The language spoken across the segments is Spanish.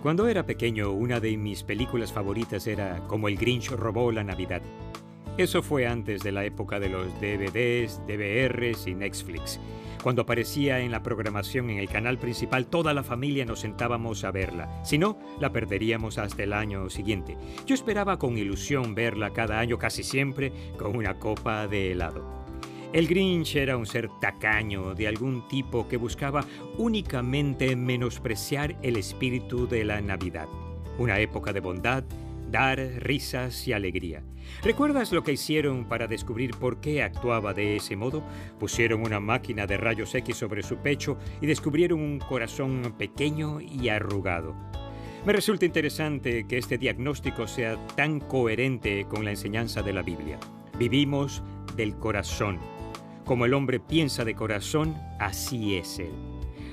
Cuando era pequeño, una de mis películas favoritas era Como el Grinch robó la Navidad. Eso fue antes de la época de los DVDs, DVRs y Netflix. Cuando aparecía en la programación en el canal principal, toda la familia nos sentábamos a verla. Si no, la perderíamos hasta el año siguiente. Yo esperaba con ilusión verla cada año, casi siempre, con una copa de helado. El Grinch era un ser tacaño de algún tipo que buscaba únicamente menospreciar el espíritu de la Navidad. Una época de bondad, dar risas y alegría. ¿Recuerdas lo que hicieron para descubrir por qué actuaba de ese modo? Pusieron una máquina de rayos X sobre su pecho y descubrieron un corazón pequeño y arrugado. Me resulta interesante que este diagnóstico sea tan coherente con la enseñanza de la Biblia. Vivimos del corazón. Como el hombre piensa de corazón, así es él.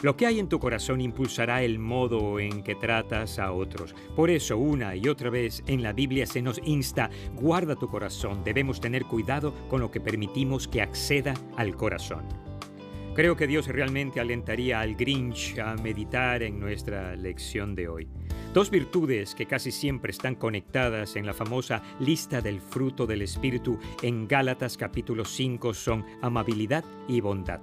Lo que hay en tu corazón impulsará el modo en que tratas a otros. Por eso, una y otra vez en la Biblia se nos insta: guarda tu corazón. Debemos tener cuidado con lo que permitimos que acceda al corazón. Creo que Dios realmente alentaría al Grinch a meditar en nuestra lección de hoy. Dos virtudes que casi siempre están conectadas en la famosa lista del fruto del Espíritu en Gálatas capítulo 5 son amabilidad y bondad.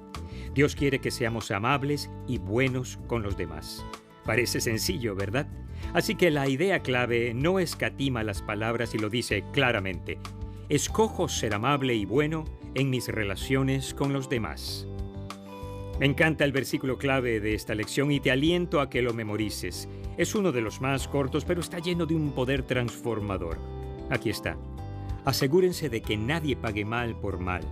Dios quiere que seamos amables y buenos con los demás. Parece sencillo, ¿verdad? Así que la idea clave no escatima las palabras y lo dice claramente: escojo ser amable y bueno en mis relaciones con los demás. Me encanta el versículo clave de esta lección y te aliento a que lo memorices. Es uno de los más cortos, pero está lleno de un poder transformador. Aquí está. Asegúrense de que nadie pague mal por mal.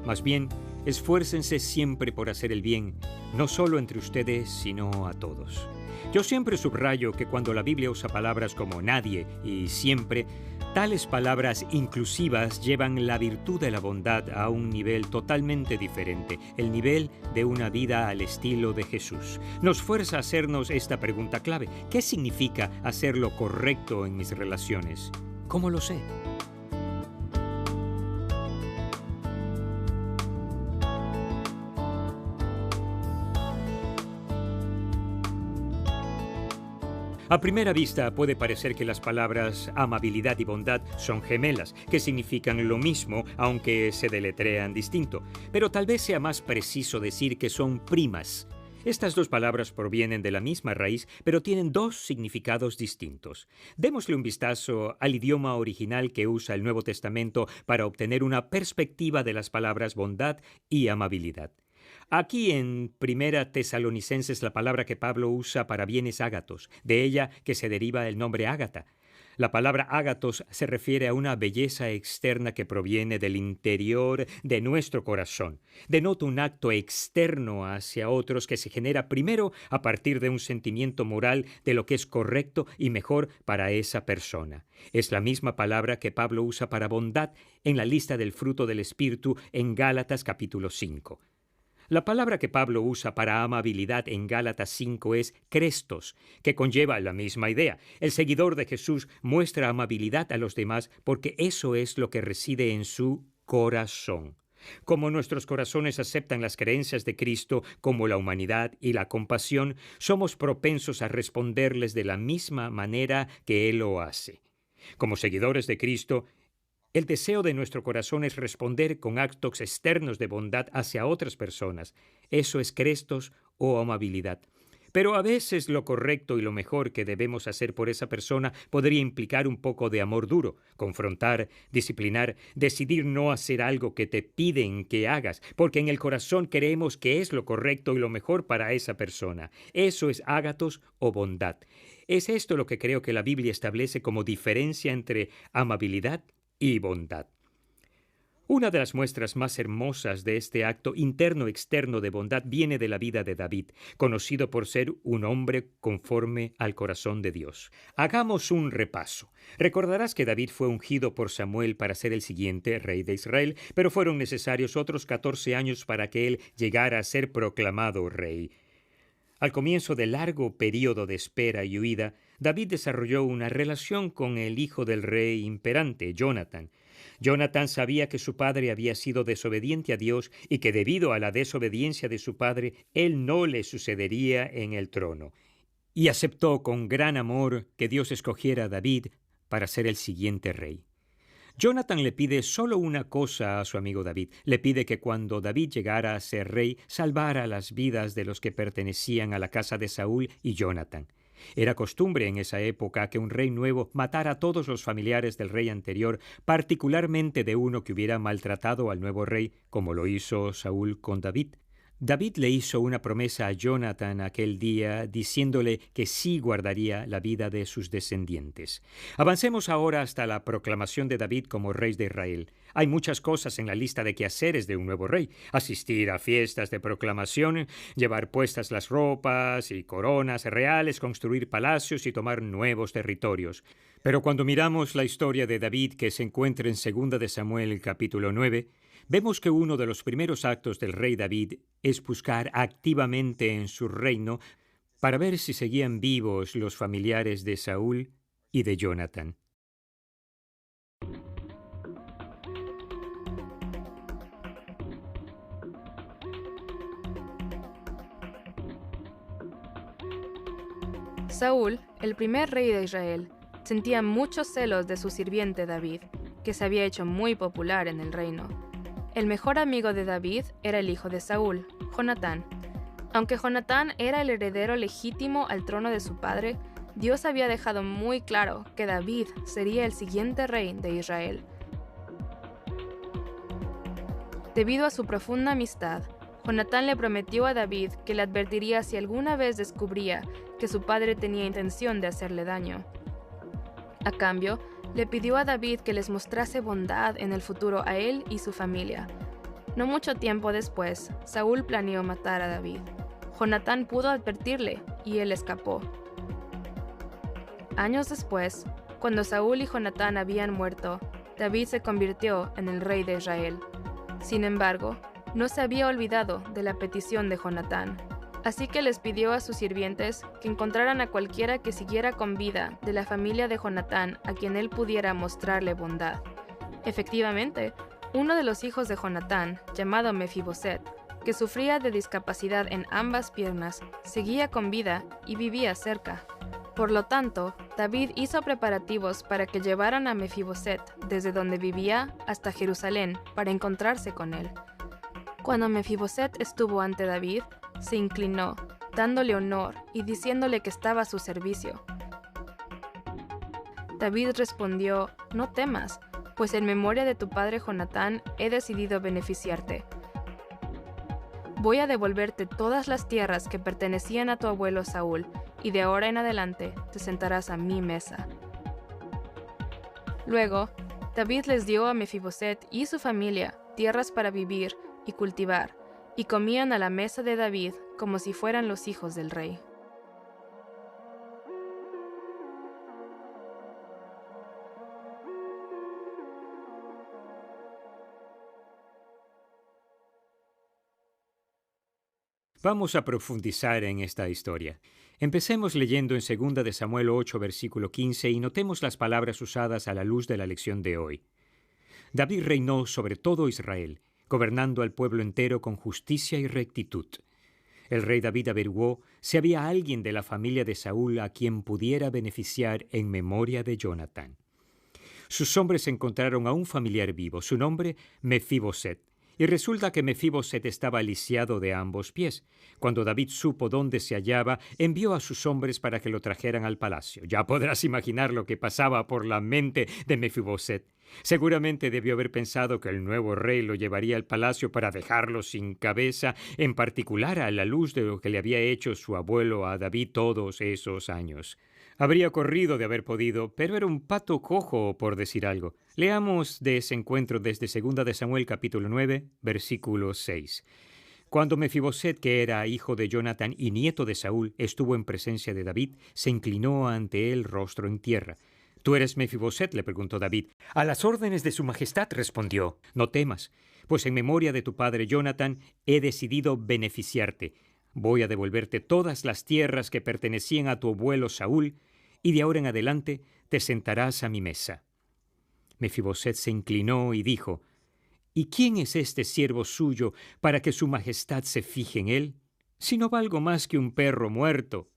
Más bien, esfuércense siempre por hacer el bien, no solo entre ustedes, sino a todos. Yo siempre subrayo que cuando la Biblia usa palabras como nadie y siempre, tales palabras inclusivas llevan la virtud de la bondad a un nivel totalmente diferente, el nivel de una vida al estilo de Jesús. Nos fuerza a hacernos esta pregunta clave: ¿qué significa hacer lo correcto en mis relaciones? ¿Cómo lo sé? A primera vista puede parecer que las palabras amabilidad y bondad son gemelas, que significan lo mismo aunque se deletrean distinto, pero tal vez sea más preciso decir que son primas. Estas dos palabras provienen de la misma raíz, pero tienen dos significados distintos. Démosle un vistazo al idioma original que usa el Nuevo Testamento para obtener una perspectiva de las palabras bondad y amabilidad. Aquí en Primera Tesalonicenses la palabra que Pablo usa para bien es ágatos, de ella que se deriva el nombre Ágata. La palabra ágatos se refiere a una belleza externa que proviene del interior de nuestro corazón. Denota un acto externo hacia otros que se genera primero a partir de un sentimiento moral de lo que es correcto y mejor para esa persona. Es la misma palabra que Pablo usa para bondad en la lista del fruto del Espíritu en Gálatas capítulo 5. La palabra que Pablo usa para amabilidad en Gálatas 5 es Crestos, que conlleva la misma idea. El seguidor de Jesús muestra amabilidad a los demás porque eso es lo que reside en su corazón. Como nuestros corazones aceptan las creencias de Cristo como la humanidad y la compasión, somos propensos a responderles de la misma manera que Él lo hace. Como seguidores de Cristo, el deseo de nuestro corazón es responder con actos externos de bondad hacia otras personas. Eso es Crestos o amabilidad. Pero a veces lo correcto y lo mejor que debemos hacer por esa persona podría implicar un poco de amor duro, confrontar, disciplinar, decidir no hacer algo que te piden que hagas, porque en el corazón creemos que es lo correcto y lo mejor para esa persona. Eso es ágatos o bondad. Es esto lo que creo que la Biblia establece como diferencia entre amabilidad y bondad. Una de las muestras más hermosas de este acto interno-externo de bondad viene de la vida de David, conocido por ser un hombre conforme al corazón de Dios. Hagamos un repaso. Recordarás que David fue ungido por Samuel para ser el siguiente rey de Israel, pero fueron necesarios otros 14 años para que él llegara a ser proclamado rey. Al comienzo del largo período de espera y huida, David desarrolló una relación con el hijo del rey imperante, Jonatán. Jonatán sabía que su padre había sido desobediente a Dios y que debido a la desobediencia de su padre, él no le sucedería en el trono. y aceptó con gran amor que Dios escogiera a David para ser el siguiente rey. Jonathan le pide solo una cosa a su amigo David. Le pide que cuando David llegara a ser rey, salvara las vidas de los que pertenecían a la casa de Saúl y Jonathan. Era costumbre en esa época que un rey nuevo matara a todos los familiares del rey anterior, particularmente de uno que hubiera maltratado al nuevo rey, como lo hizo Saúl con David. David le hizo una promesa a Jonathan aquel día, diciéndole que sí guardaría la vida de sus descendientes. Avancemos ahora hasta la proclamación de David como rey de Israel. Hay muchas cosas en la lista de quehaceres de un nuevo rey: asistir a fiestas de proclamación, llevar puestas las ropas y coronas reales, construir palacios y tomar nuevos territorios. Pero cuando miramos la historia de David, que se encuentra en 2 de Samuel capítulo 9, vemos que uno de los primeros actos del rey David es buscar activamente en su reino para ver si seguían vivos los familiares de Saúl y de Jonathan. Saúl, el primer rey de Israel, sentía muchos celos de su sirviente David, que se había hecho muy popular en el reino. El mejor amigo de David era el hijo de Saúl, Jonatán. Aunque Jonatán era el heredero legítimo al trono de su padre, Dios había dejado muy claro que David sería el siguiente rey de Israel. Debido a su profunda amistad, Jonatán le prometió a David que le advertiría si alguna vez descubría que su padre tenía intención de hacerle daño. A cambio, le pidió a David que les mostrase bondad en el futuro a él y su familia. No mucho tiempo después, Saúl planeó matar a David. Jonatán pudo advertirle y él escapó. Años después, cuando Saúl y Jonatán habían muerto, David se convirtió en el rey de Israel. Sin embargo, no se había olvidado de la petición de Jonatán. Así que les pidió a sus sirvientes que encontraran a cualquiera que siguiera con vida de la familia de Jonatán a quien él pudiera mostrarle bondad. Efectivamente, uno de los hijos de Jonatán, llamado Mefiboset, que sufría de discapacidad en ambas piernas, seguía con vida y vivía cerca. Por lo tanto, David hizo preparativos para que llevaran a Mefiboset desde donde vivía hasta Jerusalén para encontrarse con él. Cuando Mefiboset estuvo ante David, se inclinó, dándole honor y diciéndole que estaba a su servicio. David respondió: «No temas, pues en memoria de tu padre Jonatán he decidido beneficiarte. Voy a devolverte todas las tierras que pertenecían a tu abuelo Saúl, y de ahora en adelante te sentarás a mi mesa». Luego, David les dio a Mefiboset y su familia tierras para vivir y cultivar, y comían a la mesa de David como si fueran los hijos del rey. Vamos a profundizar en esta historia. Empecemos leyendo en 2 de Samuel 8, versículo 15, y notemos las palabras usadas a la luz de la lección de hoy. David reinó sobre todo Israel, gobernando al pueblo entero con justicia y rectitud. El rey David averiguó si había alguien de la familia de Saúl a quien pudiera beneficiar en memoria de Jonatán. Sus hombres encontraron a un familiar vivo, su nombre Mefiboset, y resulta que Mefiboset estaba lisiado de ambos pies. Cuando David supo dónde se hallaba, envió a sus hombres para que lo trajeran al palacio. Ya podrás imaginar lo que pasaba por la mente de Mefiboset. Seguramente debió haber pensado que el nuevo rey lo llevaría al palacio para dejarlo sin cabeza, en particular a la luz de lo que le había hecho su abuelo a David todos esos años. Habría corrido de haber podido, pero era un pato cojo, por decir algo. Leamos de ese encuentro desde 2 de Samuel capítulo 9, versículo 6. Cuando Mefiboset, que era hijo de Jonatán y nieto de Saúl, estuvo en presencia de David, se inclinó ante él rostro en tierra. «¿Tú eres Mefiboset?», le preguntó David. «A las órdenes de su majestad», respondió. «No temas, pues en memoria de tu padre Jonatán he decidido beneficiarte. Voy a devolverte todas las tierras que pertenecían a tu abuelo Saúl, y de ahora en adelante te sentarás a mi mesa». Mefiboset se inclinó y dijo: «¿Y quién es este siervo suyo para que su majestad se fije en él? Si no valgo más que un perro muerto».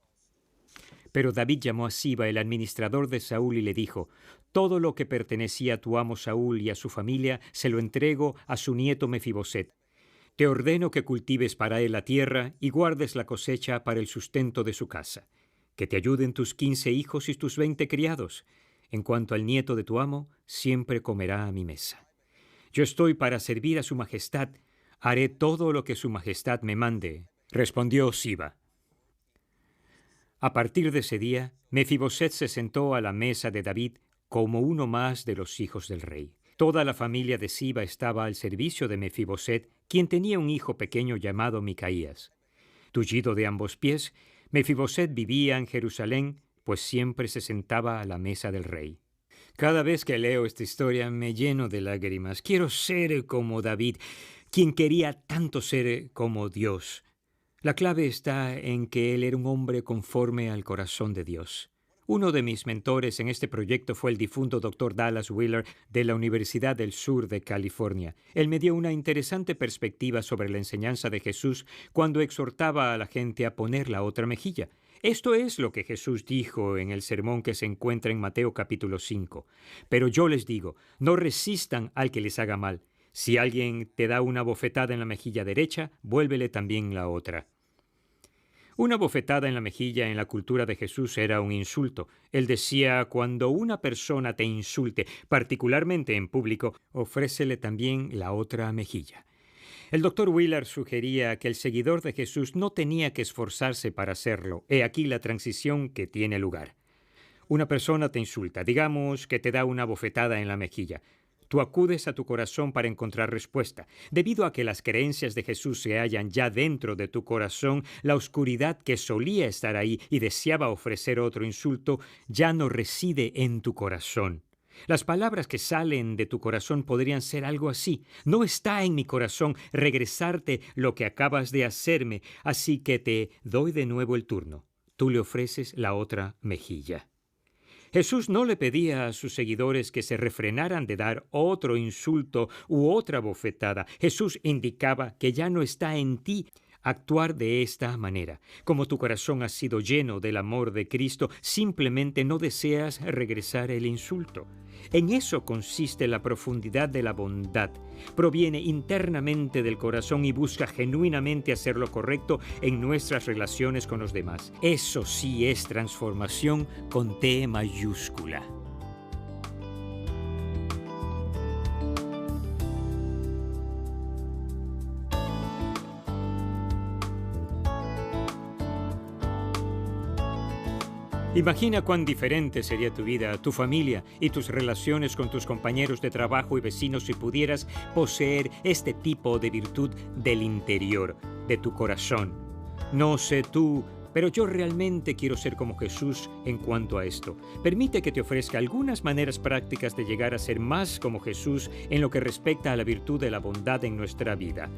Pero David llamó a Siba, el administrador de Saúl, y le dijo: «Todo lo que pertenecía a tu amo Saúl y a su familia se lo entrego a su nieto Mefiboset. Te ordeno que cultives para él la tierra y guardes la cosecha para el sustento de su casa. Que te ayuden tus 15 hijos y tus 20 criados. En cuanto al nieto de tu amo, siempre comerá a mi mesa. Yo estoy para servir a su majestad. Haré todo lo que su majestad me mande», respondió Siba. A partir de ese día, Mefiboset se sentó a la mesa de David como uno más de los hijos del rey. Toda la familia de Siba estaba al servicio de Mefiboset, quien tenía un hijo pequeño llamado Micaías. Tullido de ambos pies, Mefiboset vivía en Jerusalén, pues siempre se sentaba a la mesa del rey. Cada vez que leo esta historia me lleno de lágrimas. Quiero ser como David, quien quería tanto ser como Dios. La clave está en que él era un hombre conforme al corazón de Dios. Uno de mis mentores en este proyecto fue el difunto Dr. Dallas Willard de la Universidad del Sur de California. Él me dio una interesante perspectiva sobre la enseñanza de Jesús cuando exhortaba a la gente a poner la otra mejilla. Esto es lo que Jesús dijo en el sermón que se encuentra en Mateo capítulo 5. «Pero yo les digo, no resistan al que les haga mal. Si alguien te da una bofetada en la mejilla derecha, vuélvele también la otra». Una bofetada en la mejilla en la cultura de Jesús era un insulto. Él decía: cuando una persona te insulte, particularmente en público, ofrécele también la otra mejilla. El Dr. Willard sugería que el seguidor de Jesús no tenía que esforzarse para hacerlo. He aquí la transición que tiene lugar. Una persona te insulta, digamos que te da una bofetada en la mejilla. Tú acudes a tu corazón para encontrar respuesta. Debido a que las creencias de Jesús se hallan ya dentro de tu corazón, la oscuridad que solía estar ahí y deseaba ofrecer otro insulto ya no reside en tu corazón. Las palabras que salen de tu corazón podrían ser algo así: «No está en mi corazón regresarte lo que acabas de hacerme, así que te doy de nuevo el turno». Tú le ofreces la otra mejilla. Jesús no le pedía a sus seguidores que se refrenaran de dar otro insulto u otra bofetada. Jesús indicaba que ya no está en ti actuar de esta manera. Como tu corazón ha sido lleno del amor de Cristo, simplemente no deseas regresar el insulto. En eso consiste la profundidad de la bondad. Proviene internamente del corazón y busca genuinamente hacer lo correcto en nuestras relaciones con los demás. Eso sí es transformación con T mayúscula. Imagina cuán diferente sería tu vida, tu familia y tus relaciones con tus compañeros de trabajo y vecinos si pudieras poseer este tipo de virtud del interior, de tu corazón. No sé tú, pero yo realmente quiero ser como Jesús en cuanto a esto. Permite que te ofrezca algunas maneras prácticas de llegar a ser más como Jesús en lo que respecta a la virtud de la bondad en nuestra vida.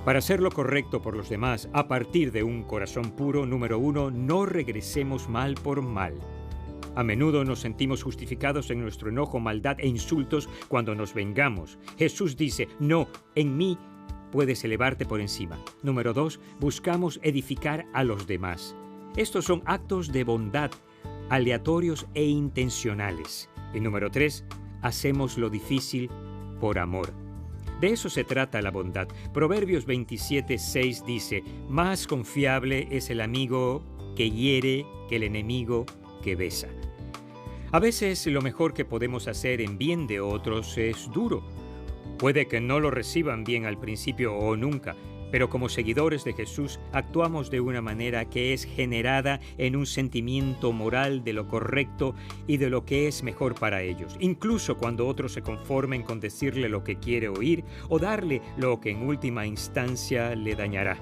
Para hacer lo correcto por los demás a partir de un corazón puro, número 1, no regresemos mal por mal. A menudo nos sentimos justificados en nuestro enojo, maldad e insultos cuando nos vengamos. Jesús dice: no, en mí puedes elevarte por encima. Número 2, buscamos edificar a los demás. Estos son actos de bondad, aleatorios e intencionales. Y número 3, hacemos lo difícil por amor. De eso se trata la bondad. Proverbios 27:6 dice: más confiable es el amigo que hiere que el enemigo que besa. A veces lo mejor que podemos hacer en bien de otros es duro. Puede que no lo reciban bien al principio o nunca, pero como seguidores de Jesús actuamos de una manera que es generada en un sentimiento moral de lo correcto y de lo que es mejor para ellos, incluso cuando otros se conformen con decirle lo que quiere oír o darle lo que en última instancia le dañará.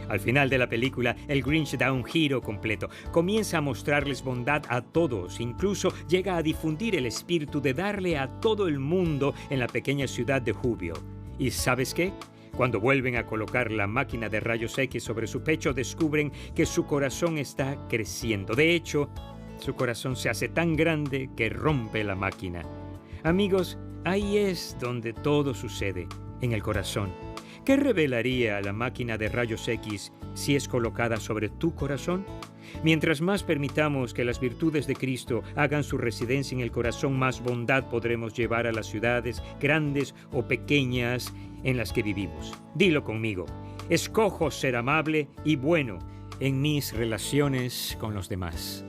Al final de la película, el Grinch da un giro completo. Comienza a mostrarles bondad a todos, incluso llega a difundir el espíritu de darle a todo el mundo en la pequeña ciudad de Whoville. ¿Y sabes qué? Cuando vuelven a colocar la máquina de rayos X sobre su pecho, descubren que su corazón está creciendo. De hecho, su corazón se hace tan grande que rompe la máquina. Amigos, ahí es donde todo sucede, en el corazón. ¿Qué revelaría la máquina de rayos X si es colocada sobre tu corazón? Mientras más permitamos que las virtudes de Cristo hagan su residencia en el corazón, más bondad podremos llevar a las ciudades, grandes o pequeñas, en las que vivimos. Dilo conmigo: escojo ser amable y bueno en mis relaciones con los demás.